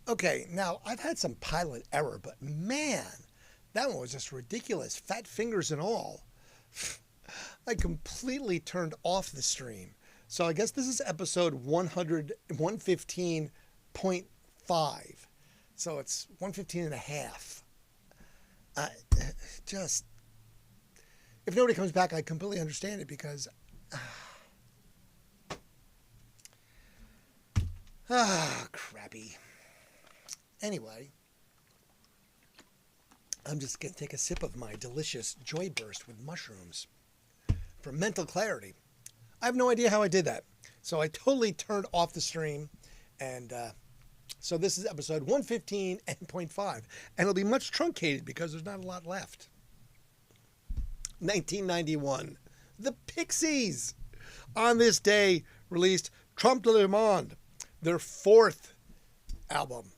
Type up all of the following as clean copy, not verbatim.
Okay, now I've had some pilot error, but man, that one was just ridiculous. Fat fingers and all. I completely turned off the stream. So I guess this is episode 115.5. So it's 115 and a half. I just, if nobody comes back, I completely understand it because, crappy. Anyway, I'm just going to take a sip of my delicious Joy Burst with mushrooms for mental clarity. I have no idea how I did that. So I totally turned off the stream. And so this is episode 115.5. And it'll be much truncated because there's not a lot left. 1991. The Pixies, on this day, released Trompe de le Monde, their fourth album.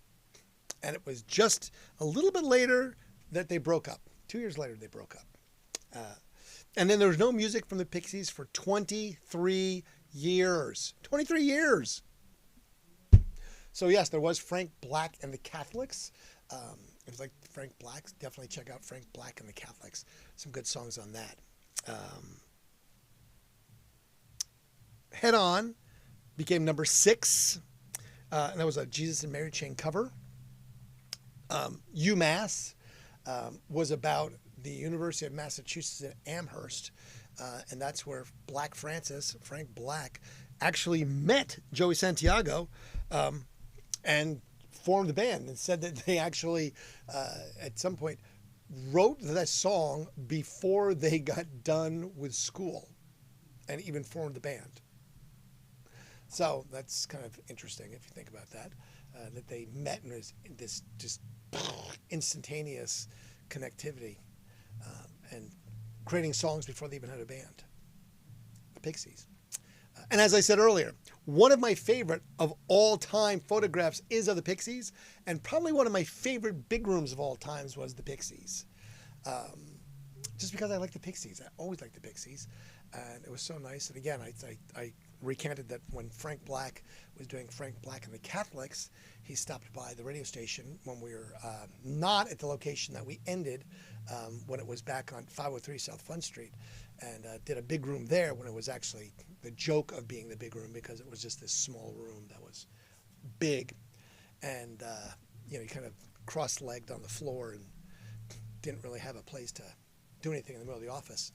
And it was just a little bit later that they broke up. 2 years later, they broke up. And then there was no music from the Pixies for 23 years. 23 years! So yes, there was Frank Black and the Catholics. It was like Frank Black. Definitely check out Frank Black and the Catholics. Some good songs on that. Head On became number 6. And that was a Jesus and Mary Chain cover. UMass was about the University of Massachusetts at Amherst. And that's where Frank Black, actually met Joey Santiago and formed the band, and said that they actually, at some point, wrote that song before they got done with school and even formed the band. So that's kind of interesting if you think about that, that they met and was this just instantaneous connectivity and creating songs before they even had a band. The Pixies. And as I said earlier, one of my favorite of all time photographs is of the Pixies, and probably one of my favorite big rooms of all times was the Pixies. Just because I like the Pixies. I always liked the Pixies. And it was so nice. And again, I recanted that when Frank Black was doing Frank Black and the Catholics, he stopped by the radio station when we were not at the location that we ended when it was back on 503 South Front Street, and did a big room there when it was actually the joke of being the big room, because it was just this small room that was big. And, you kind of cross-legged on the floor and didn't really have a place to do anything in the middle of the office.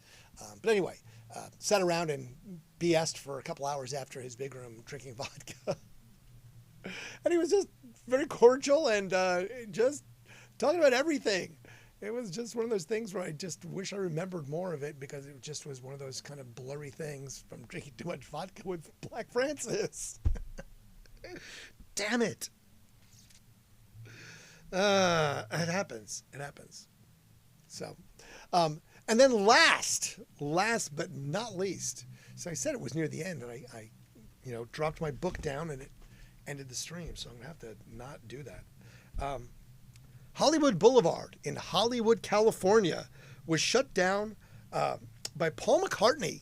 But anyway, sat around and BS'd for a couple hours after his big room drinking vodka. And he was just very cordial and just talking about everything. It was just one of those things where I just wish I remembered more of it, because it just was one of those kind of blurry things from drinking too much vodka with Black Francis. Damn it. It happens. It happens. So, and then last but not least, so I said it was near the end, and I dropped my book down and it ended the stream, so I'm going to have to not do that. Hollywood Boulevard in Hollywood, California was shut down by Paul McCartney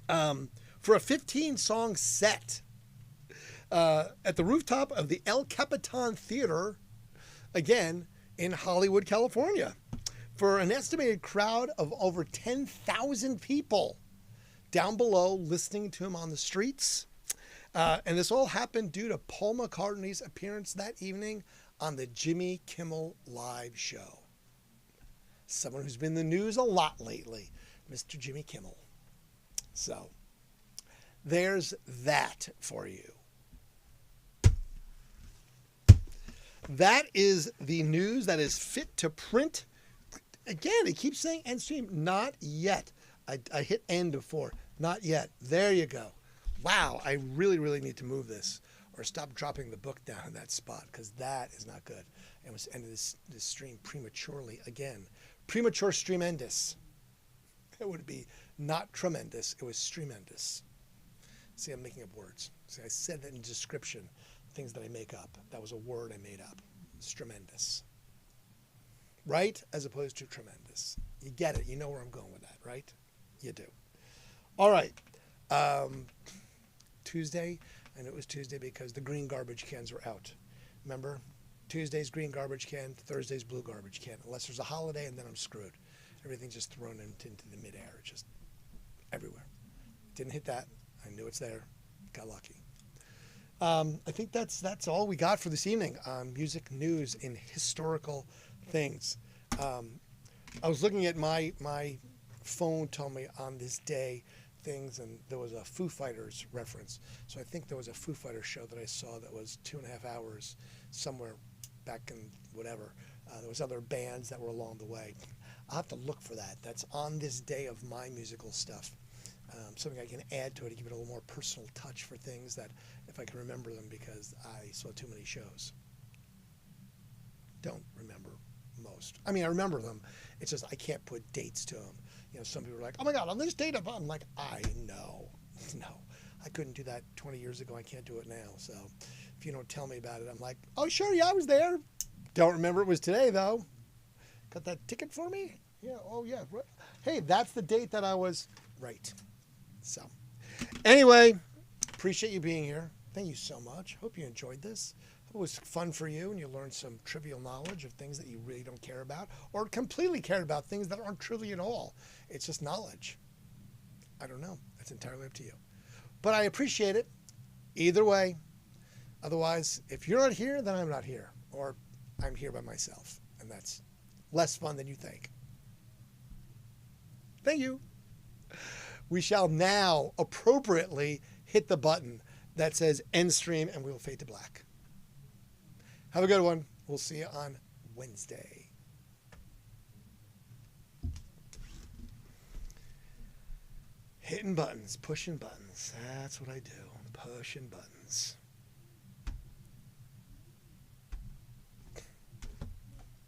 for a 15-song set at the rooftop of the El Capitan Theater, again, in Hollywood, California, for an estimated crowd of over 10,000 people down below listening to him on the streets. And this all happened due to Paul McCartney's appearance that evening on the Jimmy Kimmel Live show. Someone who's been in the news a lot lately, Mr. Jimmy Kimmel. So, there's that for you. That is the news that is fit to print. Again, it keeps saying end stream. Not yet. I hit end before. Not yet. There you go. Wow, I really, really need to move this or stop dropping the book down in that spot, because that is not good. I almost ended this stream prematurely again. Premature streamendous. It would be not tremendous. It was streamendous. See, I'm making up words. See, I said that in description, things that I make up. That was a word I made up. It's tremendous. Right? As opposed to tremendous. You get it. You know where I'm going with that, right? You do. All right. Tuesday, I knew it was Tuesday because the green garbage cans were out. Remember? Tuesday's green garbage can, Thursday's blue garbage can. Unless there's a holiday, and then I'm screwed. Everything's just thrown into the midair. It's just everywhere. Didn't hit that. I knew it's there. Got lucky. I think that's all we got for this evening. Music news and historical things. I was looking at my phone, told me on this day things, and there was a Foo Fighters reference. So I think there was a Foo Fighters show that I saw that was 2.5 hours somewhere back in whatever. There was other bands that were along the way. I'll have to look for that. That's on this day of my musical stuff. Something I can add to it to give it a little more personal touch for things that if I can remember them, because I saw too many shows. Don't remember most. I mean, I remember them. It's just I can't put dates to them. You know, some people are like, oh my God, on this date, I'm like, I know. No, I couldn't do that 20 years ago. I can't do it now. So if you don't tell me about it, I'm like, oh, sure, yeah, I was there. Don't remember it was today, though. Got that ticket for me? Yeah, oh, yeah. Hey, that's the date that I was right. So anyway, appreciate you being here. Thank you so much. Hope you enjoyed this. Hope it was fun for you and you learned some trivial knowledge of things that you really don't care about, or completely cared about things that aren't trivial at all. It's just knowledge. I don't know. That's entirely up to you. But I appreciate it either way. Otherwise, if you're not here, then I'm not here. Or I'm here by myself. And that's less fun than you think. Thank you. We shall now appropriately hit the button that says end stream, and we will fade to black. Have a good one. We'll see you on Wednesday. Hitting buttons, pushing buttons. That's what I do. Pushing buttons.